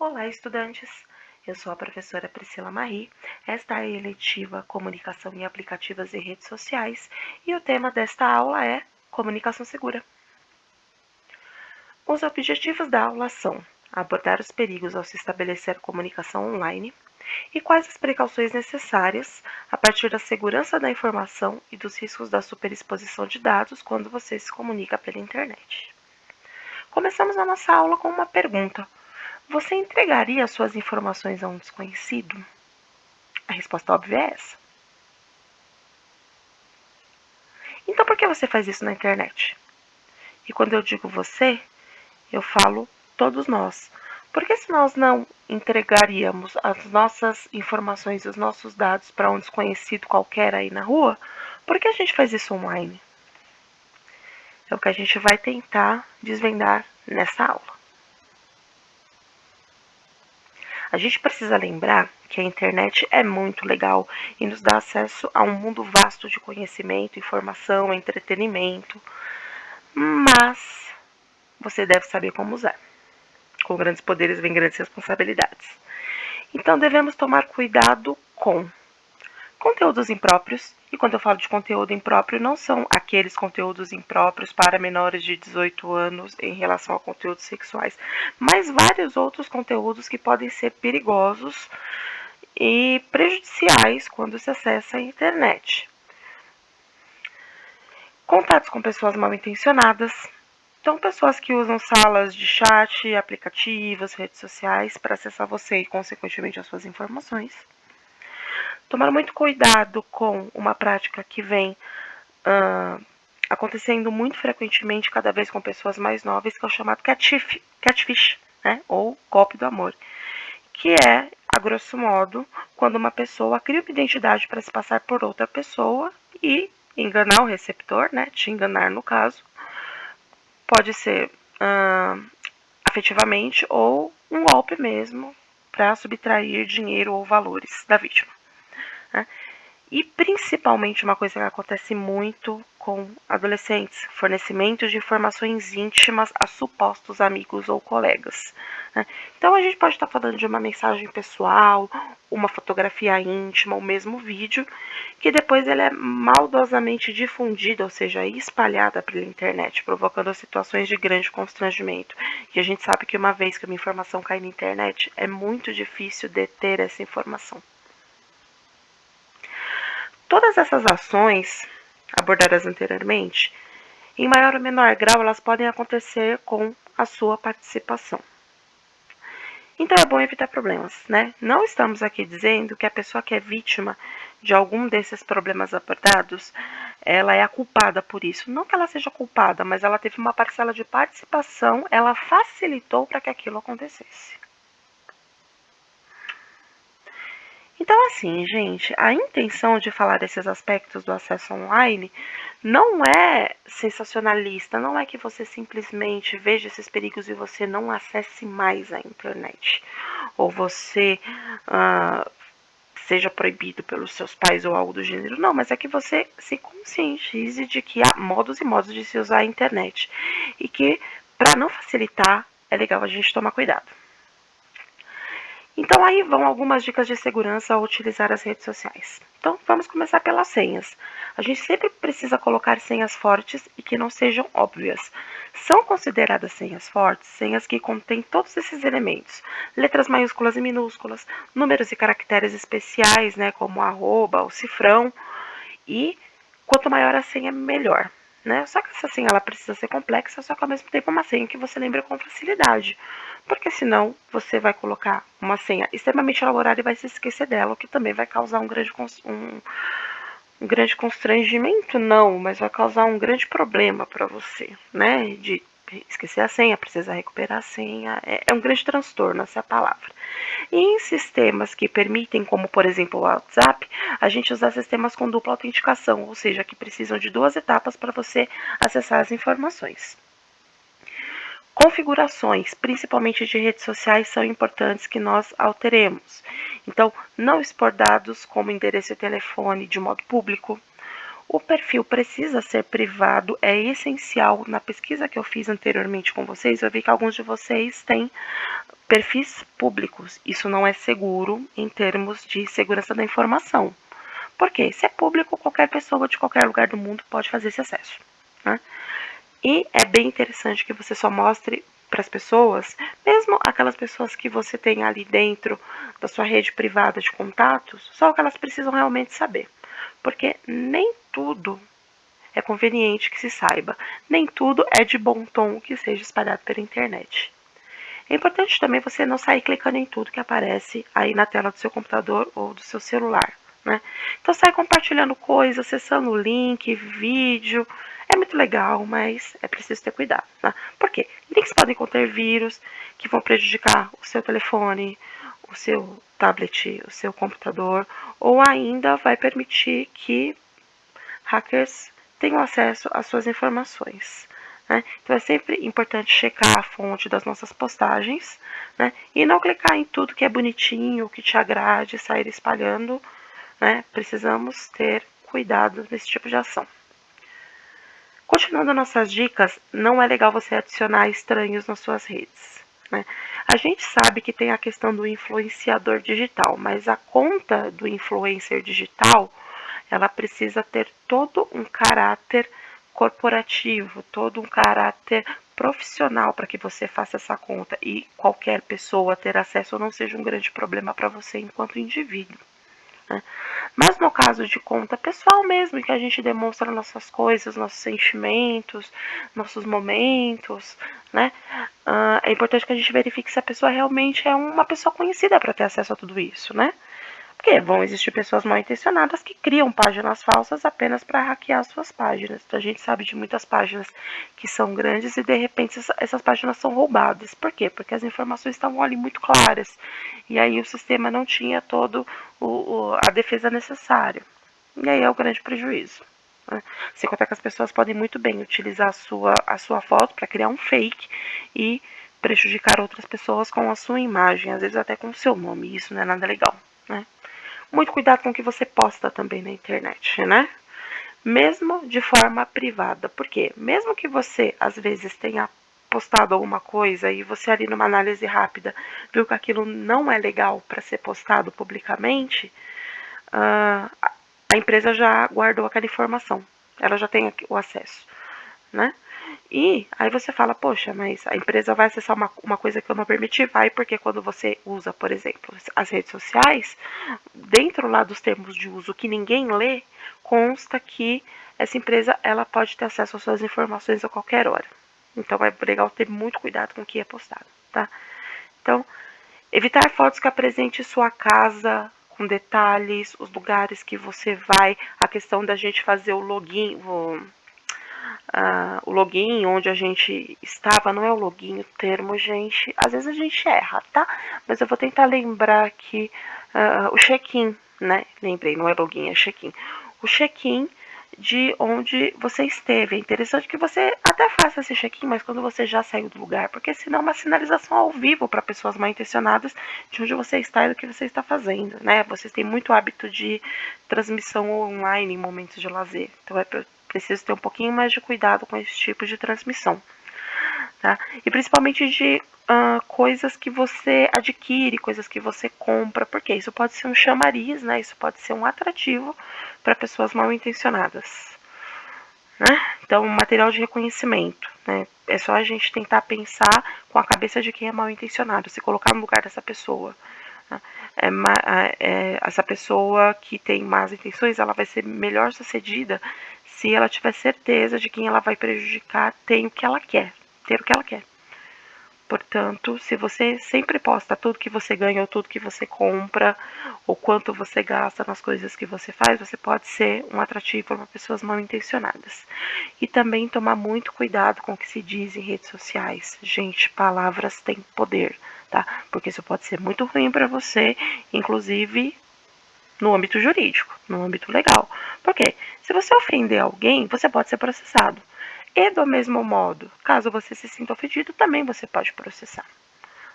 Olá, estudantes! Eu sou a professora Priscila Marie. Esta é a eletiva Comunicação em Aplicativos e Redes Sociais e o tema desta aula é Comunicação Segura. Os objetivos da aula são abordar os perigos ao se estabelecer comunicação online e quais as precauções necessárias a partir da segurança da informação e dos riscos da superexposição de dados quando você se comunica pela internet. Começamos a nossa aula com uma pergunta. Você entregaria suas informações a um desconhecido? A resposta óbvia é essa. Então por que você faz isso na internet? E quando eu digo você, eu falo todos nós. Porque se nós não entregaríamos as nossas informações, os nossos dados para um desconhecido qualquer aí na rua, por que a gente faz isso online? É o que a gente vai tentar desvendar nessa aula. A gente precisa lembrar que a internet é muito legal e nos dá acesso a um mundo vasto de conhecimento, informação, entretenimento, mas você deve saber como usar. Com grandes poderes vem grandes responsabilidades. Então devemos tomar cuidado com conteúdos impróprios, e quando eu falo de conteúdo impróprio, não são aqueles conteúdos impróprios para menores de 18 anos em relação a conteúdos sexuais, mas vários outros conteúdos que podem ser perigosos e prejudiciais quando se acessa a internet. Contatos com pessoas mal intencionadas. Então, pessoas que usam salas de chat, aplicativos, redes sociais para acessar você e, consequentemente, as suas informações. Tomar muito cuidado com uma prática que vem acontecendo muito frequentemente, cada vez com pessoas mais novas, que é o chamado catfish, né? Ou golpe do amor, que é, a grosso modo, quando uma pessoa cria uma identidade para se passar por outra pessoa e enganar o receptor, né? Te enganar no caso, pode ser afetivamente ou um golpe mesmo para subtrair dinheiro ou valores da vítima. Né? E principalmente uma coisa que acontece muito com adolescentes, fornecimento de informações íntimas a supostos amigos ou colegas. Né? Então a gente pode estar falando de uma mensagem pessoal, uma fotografia íntima, ou mesmo vídeo, que depois ele é maldosamente difundida, ou seja, espalhada pela internet, provocando situações de grande constrangimento. E a gente sabe que uma vez que uma informação cai na internet, é muito difícil deter essa informação. Todas essas ações abordadas anteriormente, em maior ou menor grau, elas podem acontecer com a sua participação. Então é bom evitar problemas, né? Não estamos aqui dizendo que a pessoa que é vítima de algum desses problemas abordados, ela é a culpada por isso. Não que ela seja culpada, mas ela teve uma parcela de participação, ela facilitou para que aquilo acontecesse. Então, assim, gente, a intenção de falar desses aspectos do acesso online não é sensacionalista, não é que você simplesmente veja esses perigos e você não acesse mais a internet, ou você seja proibido pelos seus pais ou algo do gênero, não, mas é que você se conscientize de que há modos e modos de se usar a internet e que, para não facilitar, é legal a gente tomar cuidado. Então aí vão algumas dicas de segurança ao utilizar as redes sociais. Então vamos começar pelas senhas. A gente sempre precisa colocar senhas fortes e que não sejam óbvias. São consideradas senhas fortes senhas que contêm todos esses elementos: letras maiúsculas e minúsculas, números e caracteres especiais, né, como arroba, o cifrão, e quanto maior a senha, melhor. Né? Só que essa senha ela precisa ser complexa, só que ao mesmo tempo uma senha que você lembra com facilidade. Porque senão você vai colocar uma senha extremamente elaborada e vai se esquecer dela, o que também vai causar um grande constrangimento, não, mas vai causar um grande problema para você, né? De esquecer a senha, precisar recuperar a senha, é um grande transtorno essa palavra. E em sistemas que permitem, como por exemplo o WhatsApp, a gente usa sistemas com dupla autenticação, ou seja, que precisam de 2 etapas para você acessar as informações. Configurações, principalmente de redes sociais, são importantes que nós alteremos. Então, não expor dados como endereço e telefone de modo público. O perfil precisa ser privado, é essencial. Na pesquisa que eu fiz anteriormente com vocês, eu vi que alguns de vocês têm Perfis públicos, isso não é seguro em termos de segurança da informação. Porque se é público, qualquer pessoa de qualquer lugar do mundo pode fazer esse acesso, né? E é bem interessante que você só mostre para as pessoas, mesmo aquelas pessoas que você tem ali dentro da sua rede privada de contatos, só o que elas precisam realmente saber. Porque nem tudo é conveniente que se saiba, nem tudo é de bom tom que seja espalhado pela internet. É importante também você não sair clicando em tudo que aparece aí na tela do seu computador ou do seu celular, né? Então sai compartilhando coisas, acessando link, vídeo. É muito legal, mas é preciso ter cuidado, tá? Por quê? Links podem conter vírus que vão prejudicar o seu telefone, o seu tablet, o seu computador, ou ainda vai permitir que hackers tenham acesso às suas informações. Né? Então é sempre importante checar a fonte das nossas postagens, né? E não clicar em tudo que é bonitinho, que te agrade, sair espalhando. Né? Precisamos ter cuidado nesse tipo de ação. Continuando nossas dicas, não é legal você adicionar estranhos nas suas redes. Né? A gente sabe que tem a questão do influenciador digital, mas a conta do influencer digital ela precisa ter todo um caráter corporativo, todo um caráter profissional para que você faça essa conta e qualquer pessoa ter acesso não seja um grande problema para você enquanto indivíduo. Né? Mas no caso de conta pessoal mesmo, em que a gente demonstra nossas coisas, nossos sentimentos, nossos momentos, né? É importante que a gente verifique se a pessoa realmente é uma pessoa conhecida para ter acesso a tudo isso, né? Porque vão existir pessoas mal intencionadas que criam páginas falsas apenas para hackear suas páginas. Então a gente sabe de muitas páginas que são grandes e de repente essas páginas são roubadas. Por quê? Porque as informações estavam ali muito claras. E aí o sistema não tinha todo a defesa necessária. E aí é o grande prejuízo. Né? Sem contar que as pessoas podem muito bem utilizar a sua foto para criar um fake e prejudicar outras pessoas com a sua imagem, às vezes até com o seu nome. E isso não é nada legal. Né? Muito cuidado com o que você posta também na internet, né? Mesmo de forma privada. Porque mesmo que você, às vezes, tenha postado alguma coisa e você ali numa análise rápida viu que aquilo não é legal para ser postado publicamente, a empresa já guardou aquela informação. Ela já tem o acesso, né? E aí você fala, poxa, mas a empresa vai acessar uma coisa que eu não permiti? Vai, porque quando você usa, por exemplo, as redes sociais, dentro lá dos termos de uso que ninguém lê, consta que essa empresa ela pode ter acesso às suas informações a qualquer hora. Então é legal ter muito cuidado com o que é postado, tá? Então, evitar fotos que apresentem sua casa com detalhes, os lugares que você vai, a questão da gente fazer o login, o login onde a gente estava, não é o login o termo, gente. Às vezes a gente erra, tá? Mas eu vou tentar lembrar aqui o check-in, né? Lembrei, não é login, é check-in. O check-in de onde você esteve. É interessante que você até faça esse check-in, mas quando você já saiu do lugar, porque senão é uma sinalização ao vivo para pessoas mal intencionadas de onde você está e do que você está fazendo, né? Vocês têm muito hábito de transmissão online em momentos de lazer, então é preciso ter um pouquinho mais de cuidado com esse tipo de transmissão. Tá? E principalmente de coisas que você adquire, coisas que você compra, porque isso pode ser um chamariz, né? Isso pode ser um atrativo para pessoas mal intencionadas. Né? Então, material de reconhecimento. Né? É só a gente tentar pensar com a cabeça de quem é mal intencionado, se colocar no lugar dessa pessoa. Né? Essa pessoa que tem más intenções, ela vai ser melhor sucedida se ela tiver certeza de quem ela vai prejudicar tem o que ela quer, ter o que ela quer. Portanto, se você sempre posta tudo que você ganha ou tudo que você compra, ou quanto você gasta nas coisas que você faz, você pode ser um atrativo para pessoas mal intencionadas. E também tomar muito cuidado com o que se diz em redes sociais. Gente, palavras têm poder, tá? Porque isso pode ser muito ruim para você, inclusive no âmbito jurídico, no âmbito legal. Por quê? Se você ofender alguém, você pode ser processado. E do mesmo modo, caso você se sinta ofendido, também você pode processar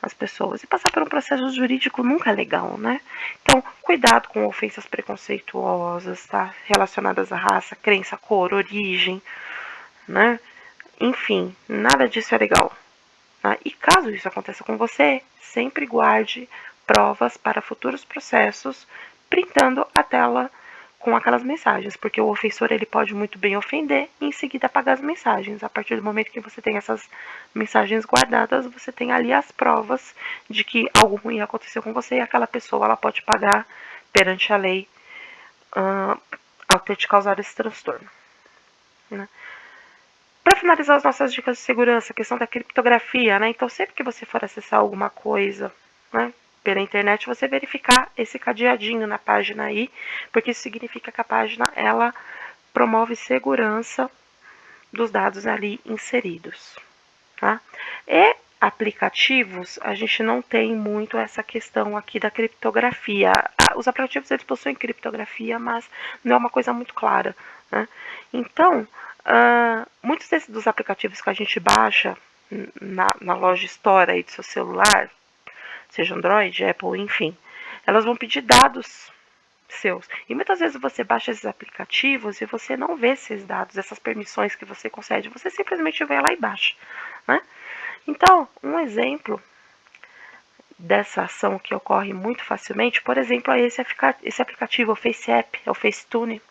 as pessoas. E passar por um processo jurídico nunca é legal, né? Então, cuidado com ofensas preconceituosas, tá? Relacionadas à raça, crença, cor, origem, né? Enfim, nada disso é legal. Tá? E caso isso aconteça com você, sempre guarde provas para futuros processos, printando a tela com aquelas mensagens, porque o ofensor ele pode muito bem ofender e em seguida apagar as mensagens. A partir do momento que você tem essas mensagens guardadas, você tem ali as provas de que algo ruim aconteceu com você e aquela pessoa ela pode pagar perante a lei ao ter te causado esse transtorno. Né? Para finalizar as nossas dicas de segurança, a questão da criptografia, né? Então, sempre que você for acessar alguma coisa, né, pela internet, você verificar esse cadeadinho na página aí, porque isso significa que a página ela promove segurança dos dados ali inseridos, tá? E aplicativos, a gente não tem muito essa questão aqui da criptografia. Os aplicativos eles possuem criptografia, mas não é uma coisa muito clara, né? Então, muitos dos aplicativos que a gente baixa na loja Store aí do seu celular, seja Android, Apple, enfim, elas vão pedir dados seus. E muitas vezes você baixa esses aplicativos e você não vê esses dados, essas permissões que você concede, você simplesmente vai lá e baixa, né? Então, um exemplo dessa ação que ocorre muito facilmente, por exemplo, é esse aplicativo, o FaceApp, é o Facetune,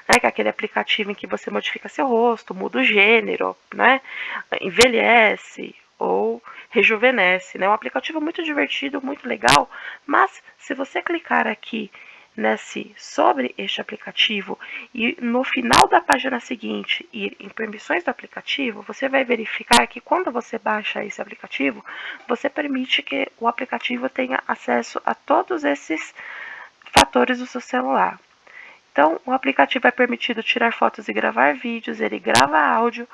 né, que é aquele aplicativo em que você modifica seu rosto, muda o gênero, né, envelhece ou rejuvenesce. É um aplicativo muito divertido, muito legal, mas se você clicar aqui sobre este aplicativo e no final da página seguinte ir em permissões do aplicativo, você vai verificar que quando você baixa esse aplicativo, você permite que o aplicativo tenha acesso a todos esses fatores do seu celular. Então, o aplicativo é permitido tirar fotos e gravar vídeos, ele grava áudio,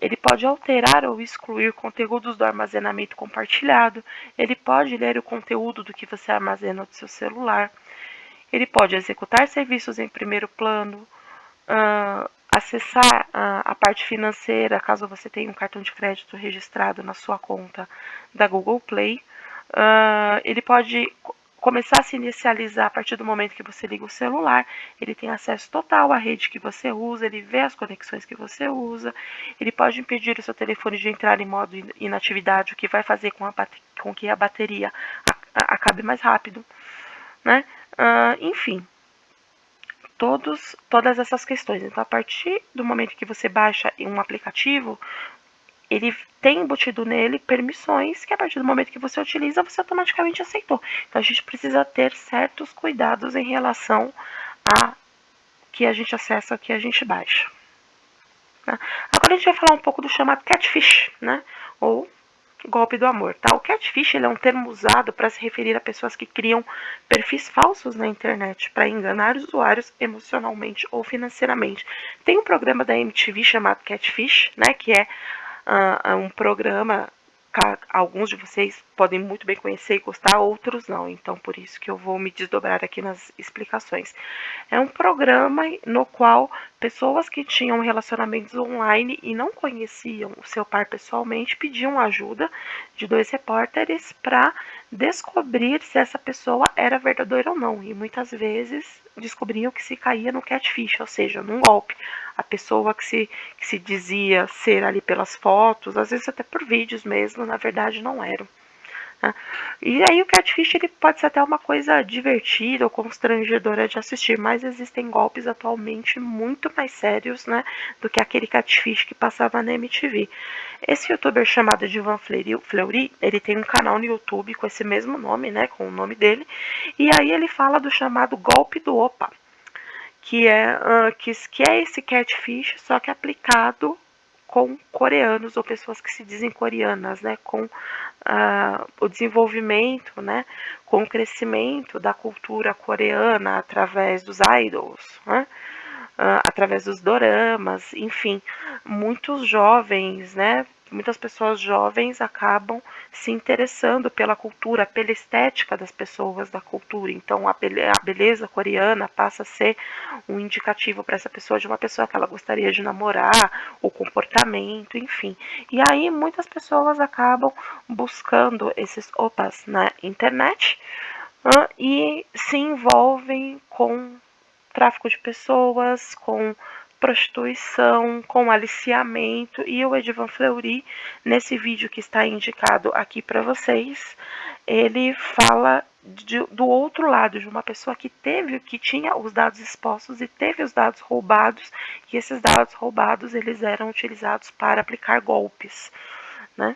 ele pode alterar ou excluir conteúdos do armazenamento compartilhado, ele pode ler o conteúdo do que você armazena do seu celular, ele pode executar serviços em primeiro plano, acessar a parte financeira, caso você tenha um cartão de crédito registrado na sua conta da Google Play. Ele pode começar a se inicializar a partir do momento que você liga o celular, ele tem acesso total à rede que você usa, ele vê as conexões que você usa, ele pode impedir o seu telefone de entrar em modo inatividade, o que vai fazer com que a bateria acabe mais rápido, né? Enfim, todas essas questões. Então, a partir do momento que você baixa um aplicativo, ele tem embutido nele permissões que a partir do momento que você utiliza, você automaticamente aceitou. Então, a gente precisa ter certos cuidados em relação a que a gente acessa, o que a gente baixa. Né? Agora a gente vai falar um pouco do chamado catfish, né? Ou golpe do amor, tá? O catfish ele é um termo usado para se referir a pessoas que criam perfis falsos na internet para enganar usuários emocionalmente ou financeiramente. Tem um programa da MTV chamado Catfish, né? Que é um programa que alguns de vocês podem muito bem conhecer e gostar, outros não. Então, por isso que eu vou me desdobrar aqui nas explicações. É um programa no qual pessoas que tinham relacionamentos online e não conheciam o seu par pessoalmente pediam ajuda de dois repórteres para descobrir se essa pessoa era verdadeira ou não. E muitas vezes descobriam que se caía no catfish, ou seja, num golpe. A pessoa que se dizia ser ali pelas fotos, às vezes até por vídeos mesmo, na verdade não eram. Né? E aí o catfish ele pode ser até uma coisa divertida ou constrangedora de assistir, mas existem golpes atualmente muito mais sérios, né, do que aquele catfish que passava na MTV. Esse youtuber chamado Divan Fleury, ele tem um canal no YouTube com esse mesmo nome, né, com o nome dele, e aí ele fala do chamado golpe do Opa, que é esse catfish, só que aplicado com coreanos ou pessoas que se dizem coreanas, né, com o desenvolvimento, né, com o crescimento da cultura coreana através dos idols, né, através dos doramas, enfim, muitos jovens, né, muitas pessoas jovens acabam se interessando pela cultura, pela estética das pessoas da cultura. Então, a beleza coreana passa a ser um indicativo para essa pessoa de uma pessoa que ela gostaria de namorar, o comportamento, enfim. E aí, muitas pessoas acabam buscando esses opas na internet e se envolvem com tráfico de pessoas, com prostituição, com aliciamento, e o Edivan Fleury, nesse vídeo que está indicado aqui para vocês, ele fala do outro lado, de uma pessoa que tinha os dados expostos e teve os dados roubados, e esses dados roubados eles eram utilizados para aplicar golpes, né?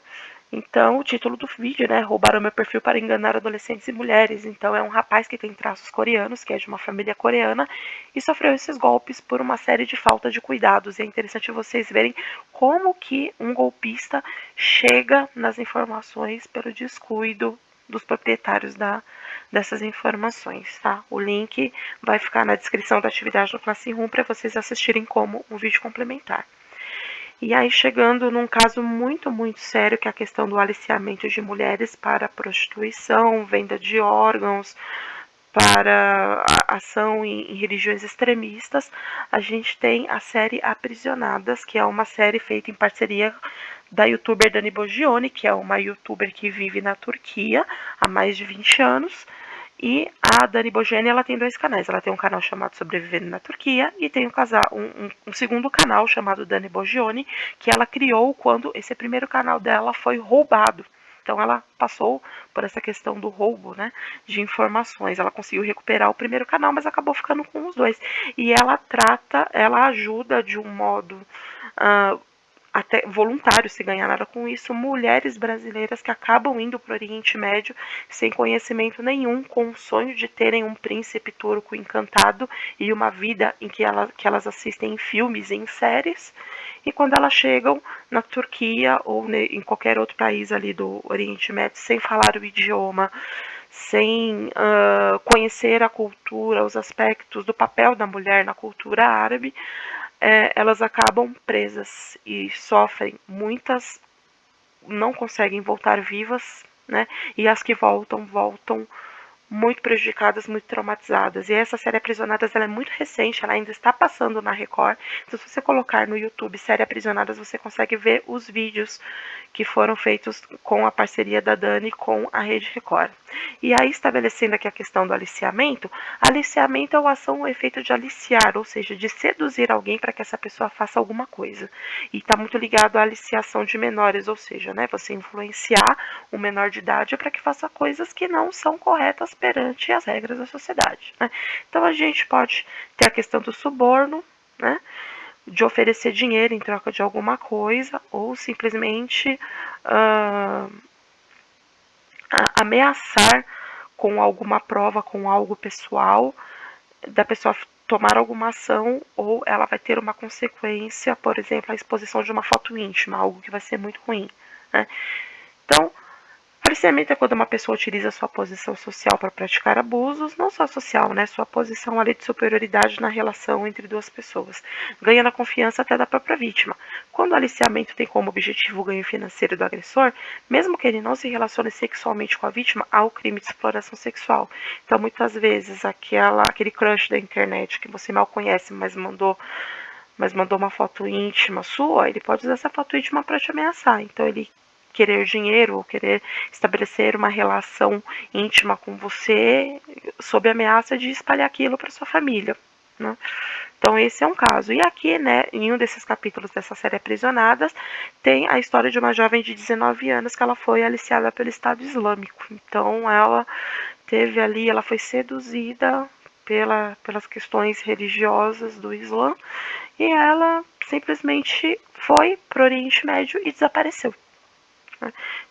Então, o título do vídeo, né, roubaram meu perfil para enganar adolescentes e mulheres. Então, é um rapaz que tem traços coreanos, que é de uma família coreana, e sofreu esses golpes por uma série de falta de cuidados. E é interessante vocês verem como que um golpista chega nas informações pelo descuido dos proprietários dessas informações, tá? O link vai ficar na descrição da atividade do Classroom para vocês assistirem como um vídeo complementar. E aí chegando num caso muito, muito sério, que é a questão do aliciamento de mulheres para prostituição, venda de órgãos, para ação em religiões extremistas, a gente tem a série Aprisionadas, que é uma série feita em parceria da youtuber Dani Bogione, que é uma youtuber que vive na Turquia há mais de 20 anos. E a Dani Bogione, ela tem dois canais. Ela tem um canal chamado Sobrevivendo na Turquia e tem um segundo canal chamado Dani Bogione, que ela criou quando esse primeiro canal dela foi roubado. Então ela passou por essa questão do roubo, né, de informações. Ela conseguiu recuperar o primeiro canal, mas acabou ficando com os dois. E ela ajuda de um modo até voluntário, se ganhar nada com isso, mulheres brasileiras que acabam indo para o Oriente Médio sem conhecimento nenhum, com o sonho de terem um príncipe turco encantado e uma vida em que elas assistem em filmes e em séries. E quando elas chegam na Turquia ou em qualquer outro país ali do Oriente Médio, sem falar o idioma, sem conhecer a cultura, os aspectos do papel da mulher na cultura árabe, elas acabam presas e sofrem. Muitas não conseguem voltar vivas, né? E as que voltam muito prejudicadas, muito traumatizadas. E essa série Aprisionadas, ela é muito recente, ela ainda está passando na Record. Então, se você colocar no YouTube série Aprisionadas, você consegue ver os vídeos que foram feitos com a parceria da Dani com a Rede Record. E aí, estabelecendo aqui a questão do aliciamento é a ação ou efeito de aliciar, ou seja, de seduzir alguém para que essa pessoa faça alguma coisa. E está muito ligado à aliciação de menores, ou seja, né, você influenciar um menor de idade para que faça coisas que não são corretas perante as regras da sociedade, né? Então a gente pode ter a questão do suborno, né, de oferecer dinheiro em troca de alguma coisa, ou simplesmente ameaçar com alguma prova, com algo pessoal, da pessoa tomar alguma ação, ou ela vai ter uma consequência, por exemplo, a exposição de uma foto íntima, algo que vai ser muito ruim, né? Então, aliciamento é quando uma pessoa utiliza sua posição social para praticar abusos, não só social, né? Sua posição ali de superioridade na relação entre duas pessoas. Ganha na confiança até da própria vítima. Quando o aliciamento tem como objetivo o ganho financeiro do agressor, mesmo que ele não se relacione sexualmente com a vítima, há o crime de exploração sexual. Então, muitas vezes, aquele crush da internet que você mal conhece, mas mandou uma foto íntima sua, ele pode usar essa foto íntima para te ameaçar. Então, ele querer dinheiro ou querer estabelecer uma relação íntima com você sob ameaça de espalhar aquilo para sua família, né? Então esse é um caso. E aqui, né, em um desses capítulos dessa série Aprisionadas, tem a história de uma jovem de 19 anos que ela foi aliciada pelo Estado Islâmico. Então ela teve ali, ela foi seduzida pelas questões religiosas do Islã e ela simplesmente foi para o Oriente Médio e desapareceu.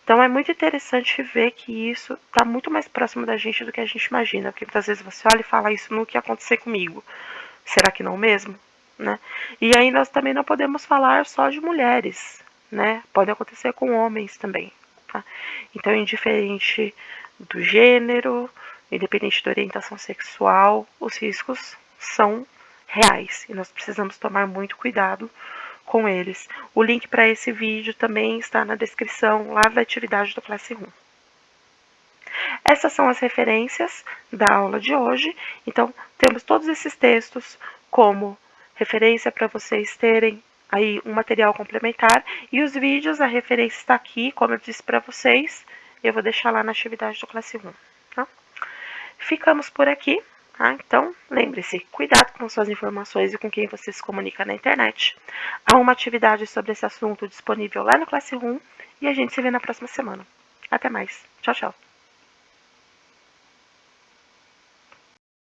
Então é muito interessante ver que isso está muito mais próximo da gente do que a gente imagina, porque muitas vezes você olha e fala isso no que ia acontecer comigo. Será que não mesmo? Né? E aí nós também não podemos falar só de mulheres, né? Pode acontecer com homens também. Tá? Então, indiferente do gênero, independente da orientação sexual, os riscos são reais e nós precisamos tomar muito cuidado com eles. O link para esse vídeo também está na descrição lá da atividade do Classroom. Essas são as referências da aula de hoje. Então, temos todos esses textos como referência para vocês terem aí um material complementar. E os vídeos, a referência está aqui, como eu disse para vocês. Eu vou deixar lá na atividade do Classroom. Tá? Ficamos por aqui. Tá? Então, lembre-se, cuidado com suas informações e com quem você se comunica na internet. Há uma atividade sobre esse assunto disponível lá no Classroom e a gente se vê na próxima semana. Até mais. Tchau, tchau.